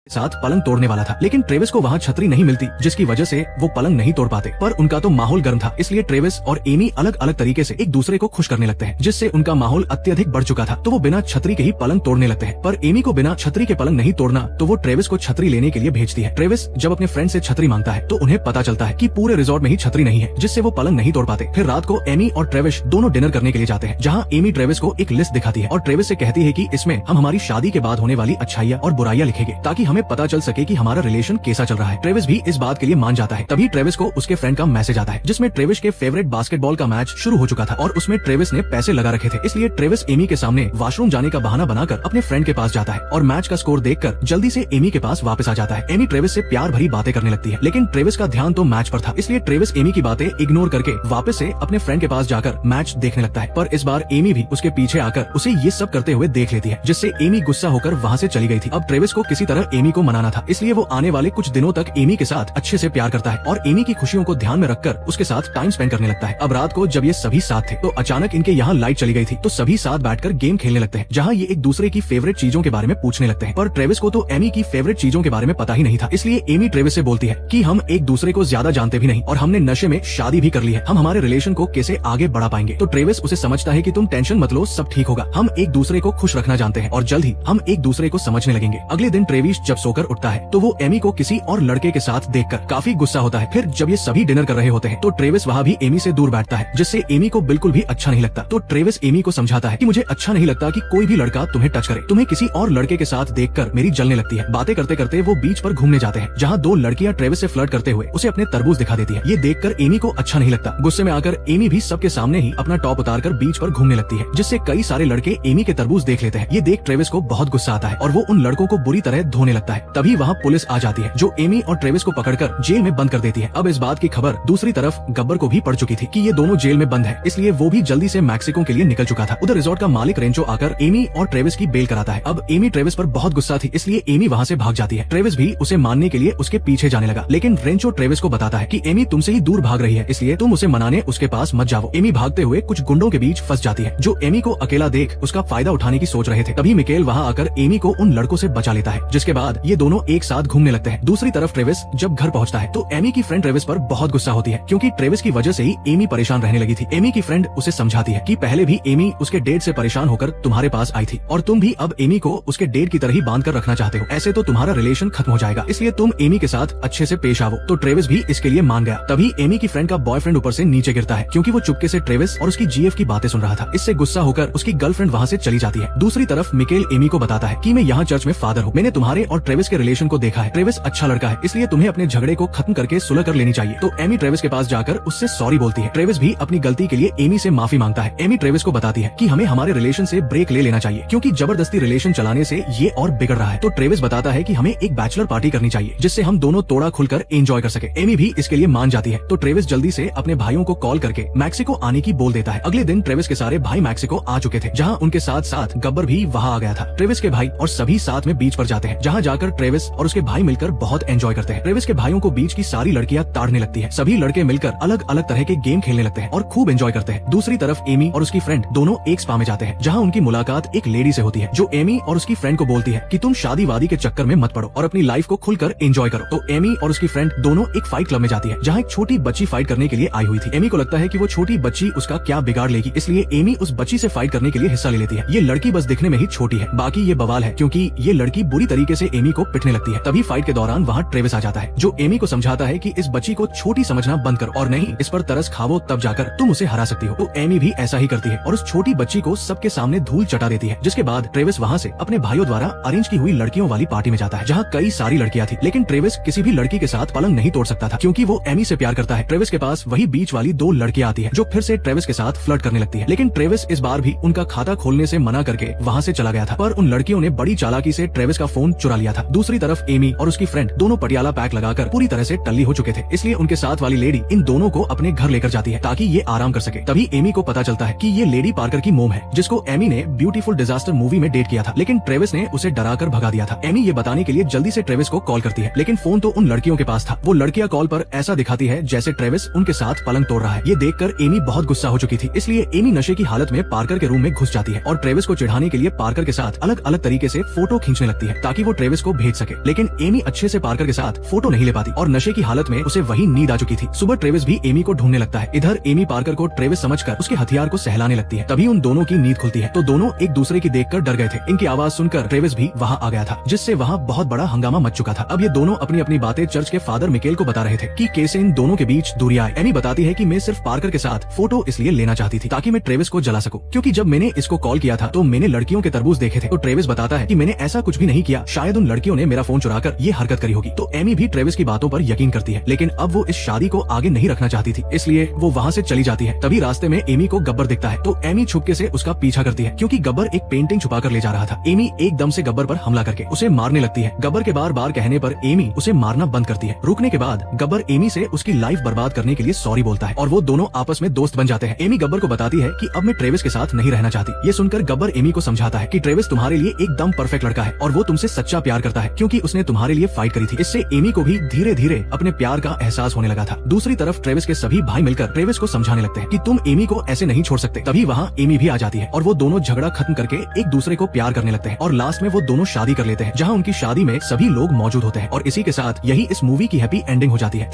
साथ पलंग तोड़ने वाला था, लेकिन ट्रेविस को वहाँ छतरी नहीं मिलती, जिसकी वजह से वो पलंग नहीं तोड़ पाते। पर उनका तो माहौल गर्म था, इसलिए ट्रेविस और एमी अलग अलग तरीके से एक दूसरे को खुश करने लगते हैं, जिससे उनका माहौल अत्यधिक बढ़ चुका था। तो वो बिना छतरी के ही पलंग तोड़ने लगते हैं। पर एमी को बिना छतरी के पलंग नहीं तोड़ना, तो वो ट्रेविस को छतरी लेने के लिए भेजती है। ट्रेविस जब अपने फ्रेंड से छतरी मांगता है तो उन्हें पता चलता है कि पूरे रिजॉर्ट में ही छतरी नहीं है, जिससे वो पलंग नहीं तोड़ पाते। फिर रात को एमी और ट्रेविस दोनों डिनर करने के लिए जाते हैं, जहाँ एमी ट्रेविस को एक लिस्ट दिखाती है और ट्रेविस से कहती है कि इसमें हम हमारी शादी के बाद होने वाली अच्छाइयाँ और बुराइयां लिखेंगे, ताकि हमें पता चल सके कि हमारा रिलेशन कैसा चल रहा है। ट्रेविस भी इस बात के लिए मान जाता है। तभी ट्रेविस को उसके फ्रेंड का मैसेज आता है, जिसमें ट्रेविस के फेवरेट बास्केटबॉल का मैच शुरू हो चुका था और उसमें ट्रेविस ने पैसे लगा रखे थे। इसलिए ट्रेविस एमी के सामने वॉशरूम जाने का बहाना बनाकर अपने फ्रेंड के पास जाता है और मैच का स्कोर देखकर जल्दी से एमी के पास वापस आ जाता है। एमी ट्रेविस से प्यार भरी बातें करने लगती है, लेकिन ट्रेविस का ध्यान तो मैच पर था, इसलिए ट्रेविस एमी की बातें इग्नोर करके वापस से अपने फ्रेंड के पास जाकर मैच देखने लगता है। पर इस बार एमी भी उसके पीछे आकर उसे ये सब करते हुए देख लेती है, जिससे एमी गुस्सा होकर वहाँ से चली गई थी। अब ट्रेविस को किसी तरह एमी को मनाना था, इसलिए वो आने वाले कुछ दिनों तक एमी के साथ अच्छे से प्यार करता है और एमी की खुशियों को ध्यान में रखकर उसके साथ टाइम स्पेंड करने लगता है। अब रात को जब ये सभी साथ थे तो अचानक इनके यहाँ लाइट चली गई थी, तो सभी साथ बैठकर गेम खेलने लगते हैं, जहाँ ये एक दूसरे की फेवरेट चीजों के बारे में पूछने लगते हैं। पर ट्रेविस को तो एमी की फेवरेट चीजों के बारे में पता ही नहीं था, इसलिए एमी ट्रेविस से बोलती है कि हम एक दूसरे को ज्यादा जानते भी नहीं और हमने नशे में शादी भी कर ली है, हम हमारे रिलेशन को कैसे आगे बढ़ा पाएंगे। तो ट्रेविस उसे समझता है कि तुम टेंशन मत लो, सब ठीक होगा, हम एक दूसरे को खुश रखना जानते हैं और जल्द ही हम एक दूसरे को समझने लगेंगे। अगले दिन ट्रेविस जब सोकर उठता है तो वो एमी को किसी और लड़के के साथ देखकर काफी गुस्सा होता है। फिर जब ये सभी डिनर कर रहे होते हैं तो ट्रेविस वहाँ भी एमी से दूर बैठता है, जिससे एमी को बिल्कुल भी अच्छा नहीं लगता। तो ट्रेविस एमी को समझाता है कि मुझे अच्छा नहीं लगता कि कोई भी लड़का तुम्हें टच करे, तुम्हें किसी और लड़के के साथ देखकर मेरी जलने लगती है। बातें करते करते वो बीच पर घूमने जाते हैं, जहाँ दो लड़कियाँ ट्रेविस से फ्लर्ट करते हुए उसे अपने तरबूज दिखा देती है। ये देखकर एमी को अच्छा नहीं लगता। गुस्से में आकर एमी भी सबके सामने ही अपना टॉप उतारकर बीच पर घूमने लगती है, जिससे कई सारे लड़के एमी के तरबूज देख लेते हैं। ये देख ट्रेविस को बहुत गुस्सा आता है और वो उन लड़कों को बुरी तरह धोने लगता है। तभी वहाँ पुलिस आ जाती है, जो एमी और ट्रेविस को पकड़कर जेल में बंद कर देती है। अब इस बात की खबर दूसरी तरफ गब्बर को भी पड़ चुकी थी कि ये दोनों जेल में बंद है, इसलिए वो भी जल्दी से मैक्सिको के लिए निकल चुका था। उधर रिजॉर्ट का मालिक रेंचो आकर एमी और ट्रेविस की बेल कराता है। अब एमी ट्रेविस पर बहुत गुस्सा थी, इसलिए एमी वहाँ से भाग जाती है। ट्रेविस भी उसे मानने के लिए उसके पीछे जाने लगा, लेकिन रेंचो ट्रेविस को बताता है कि एमी तुमसे ही दूर भाग रही है, इसलिए तुम उसे मनाने उसके पास मत जाओ। एमी भागते हुए कुछ गुंडों के बीच फंस जाती है, जो एमी को अकेला देख उसका फायदा उठाने की सोच रहे थे। तभी मिकेल वहाँ आकर एमी को उन लड़कों से बचा लेता है, जिसके बाद ये दोनों एक साथ घूमने लगते हैं। दूसरी तरफ ट्रेविस जब घर पहुँचता है तो एमी की फ्रेंड ट्रेविस पर बहुत गुस्सा होती है, क्योंकि ट्रेविस की वजह से ही एमी परेशान रहने लगी थी। एमी की फ्रेंड उसे समझाती है कि पहले भी एमी उसके डेट से परेशान होकर तुम्हारे पास आई थी और तुम भी अब एमी को उसके डेट की तरह ही बांध कर रखना चाहते हो, ऐसे तो तुम्हारा रिलेशन खत्म हो जाएगा, इसलिए तुम एमी के साथ अच्छे से पेश आओ। तो ट्रेविस भी इसके लिए मान गया। तभी एमी की फ्रेंड का बॉयफ्रेंड ऊपर से नीचे गिरता है, क्योंकि वो चुपके से ट्रेविस और उसकी जीएफ की बातें सुन रहा था। इससे गुस्सा होकर उसकी गर्लफ्रेंड वहाँ से चली जाती है। दूसरी तरफ मिकेल एमी को बताता है कि मैं यहाँ चर्च में फादर हूँ, मैंने तुम्हारे और ट्रेविस के रिलेशन को देखा है, ट्रेविस अच्छा लड़का है, इसलिए तुम्हें अपने झगड़े को खत्म करके सुलह कर लेनी चाहिए। तो एमी ट्रेविस के पास जाकर उससे सॉरी बोलती है। ट्रेविस भी अपनी गलती के लिए एमी से माफी मांगता है। एमी ट्रेविस को बताती है कि हमें हमारे रिलेशन से ब्रेक ले लेना चाहिए, क्योंकि जबरदस्ती रिलेशन चलाने से ये और बिगड़ रहा है। तो ट्रेविस बताता है कि हमें एक बैचलर पार्टी करनी चाहिए, जिससे हम दोनों तोड़ा खुलकर एंजॉय कर सके। एमी भी इसके लिए मान जाती है। तो ट्रेविस जल्दी से अपने भाइयों को कॉल करके मैक्सिको आने की बोल देता है। अगले दिन ट्रेविस के सारे भाई मैक्सिको आ चुके थे, जहाँ उनके साथ साथ गब्बर भी वहाँ आ गया था। ट्रेविस के भाई और सभी साथ में बीच पर जाते हैं, जहाँ जाकर ट्रेविस और उसके भाई मिलकर बहुत एंजॉय करते हैं। ट्रेविस के भाइयों को बीच की सारी लड़कियां ताड़ने लगती है। सभी लड़के मिलकर अलग अलग तरह के गेम खेलने लगते हैं और खूब एंजॉय करते हैं। दूसरी तरफ एमी और उसकी फ्रेंड दोनों एक स्पा में जाते हैं, जहाँ उनकी मुलाकात एक लेडी से होती है, जो एमी और उसकी फ्रेंड को बोलती है कि तुम शादी वादी के चक्कर में मत पड़ो और अपनी लाइफ को खुलकर एंजॉय करो। तो एमी और उसकी फ्रेंड दोनों एक फाइट क्लब में जाती है, जहाँ एक छोटी बच्ची फाइट करने के लिए आई हुई थी। एमी को लगता है कि वो छोटी बच्ची उसका क्या बिगाड़ लेगी, इसलिए एमी उस बच्ची से फाइट करने के लिए हिस्सा ले लेती है। ये लड़की बस दिखने में ही छोटी है, बाकी ये बवाल है, क्योंकि ये लड़की बुरी तरीके से एमी को पिटने लगती है। तभी फाइट के दौरान वहाँ ट्रेविस आ जाता है, जो एमी को समझाता है कि इस बच्ची को छोटी समझना बंद करो और नहीं इस पर तरस खाओ, तब जाकर तुम उसे हरा सकती हो। तो एमी भी ऐसा ही करती है और उस छोटी बच्ची को सबके सामने धूल चटा देती है। जिसके बाद ट्रेविस वहाँ से अपने भाइयों द्वारा अरेंज की हुई लड़कियों वाली पार्टी में जाता है, जहाँ कई सारी लड़कियां थी, लेकिन ट्रेविस किसी भी लड़की के साथ पलंग नहीं तोड़ सकता था, क्योंकि वो एमी से प्यार करता है। ट्रेविस के पास वही बीच वाली दो लड़कियां आती है, जो फिर से ट्रेविस के साथ फ्लर्ट करने लगती है, लेकिन ट्रेविस इस बार भी उनका खाता खोलने से मना करके वहाँ से चला गया था। पर उन लड़कियों ने बड़ी चालाकी से ट्रेविस का फोन चुरा लिया था। दूसरी तरफ एमी और उसकी फ्रेंड दोनों पटियाला पैक लगाकर पूरी तरह से टल्ली हो चुके थे, इसलिए उनके साथ वाली लेडी इन दोनों को अपने घर लेकर जाती है ताकि ये आराम कर सके। तभी एमी को पता चलता है कि ये लेडी पार्कर की मोम है, जिसको एमी ने ब्यूटीफुल डिजास्टर मूवी में डेट किया था, लेकिन ट्रेविस ने उसे डराकर भगा दिया था। एमी ये बताने के लिए जल्दी से ट्रेविस को कॉल करती है, लेकिन फोन तो उन लड़कियों के पास था। वो लड़कियां कॉल पर ऐसा दिखाती है जैसे ट्रेविस उनके साथ पलंग तोड़ रहा है। ये देखकर एमी बहुत गुस्सा हो चुकी थी, इसलिए एमी नशे की हालत में पार्कर के रूम में घुस जाती है और ट्रेविस को चिढ़ाने के लिए पार्कर के साथ अलग अलग तरीके से फोटो खींचने लगती है, ताकि वो ट्रेविस ट्रेविस को भेज सके। लेकिन एमी अच्छे से पार्कर के साथ फोटो नहीं ले पाती और नशे की हालत में उसे वही नींद आ चुकी थी। सुबह ट्रेविस भी एमी को ढूंढने लगता है। इधर एमी पार्कर को ट्रेविस समझकर उसके हथियार को सहलाने लगती है। तभी उन दोनों की नींद खुलती है तो दोनों एक दूसरे की देखकर डर गए थे। इनकी आवाज सुनकर ट्रेविस भी वहाँ आ गया था, जिससे वहाँ बहुत बड़ा हंगामा मच चुका था। अब ये दोनों अपनी अपनी बातें चर्च के फादर मिकेल को बता रहे थे कि कैसे इन दोनों के बीच दूरी आई। एमी बताती है कि मैं सिर्फ पार्कर के साथ फोटो इसलिए लेना चाहती थी ताकि मैं ट्रेविस को जला सकूं, क्योंकि जब मैंने इसको कॉल किया था तो मैंने लड़कियों के तरबूज देखे थे। तो ट्रेविस बताता है कि मैंने ऐसा कुछ भी नहीं किया, शायद उन लड़कियों ने मेरा फोन चुराकर ये हरकत करी होगी। तो एमी भी ट्रेविस की बातों पर यकीन करती है, लेकिन अब वो इस शादी को आगे नहीं रखना चाहती थी, इसलिए वो वहाँ से चली जाती है। तभी रास्ते में एमी को गब्बर दिखता है तो एमी छुपके से उसका पीछा करती है, क्योंकि गब्बर एक पेंटिंग छुपा कर ले जा रहा था। एमी एकदम से गब्बर पर हमला करके उसे मारने लगती है। गब्बर के बार बार कहने पर एमी उसे मारना बंद करती है। रुकने के बाद गब्बर एमी से उसकी लाइफ बर्बाद करने के लिए सॉरी बोलता है और वो दोनों आपस में दोस्त बन जाते हैं। एमी गब्बर को बताती है कि अब मैं ट्रेविस के साथ नहीं रहना चाहती। ये सुनकर गब्बर एमी को समझाता है कि ट्रेविस तुम्हारे लिए एकदम परफेक्ट लड़का है और वो तुमसे सच्चा प्यार करता है, क्योंकि उसने तुम्हारे लिए फाइट करी थी। इससे एमी को भी धीरे धीरे अपने प्यार का एहसास होने लगा था। दूसरी तरफ ट्रेविस के सभी भाई मिलकर ट्रेविस को समझाने लगते हैं कि तुम एमी को ऐसे नहीं छोड़ सकते। तभी वहाँ एमी भी आ जाती है और वो दोनों झगड़ा खत्म करके एक दूसरे को प्यार करने लगते हैं और लास्ट में वो दोनों शादी कर लेते हैं, जहाँ उनकी शादी में सभी लोग मौजूद होते हैं। और इसी के साथ यही इस मूवी की हैप्पी एंडिंग हो जाती है।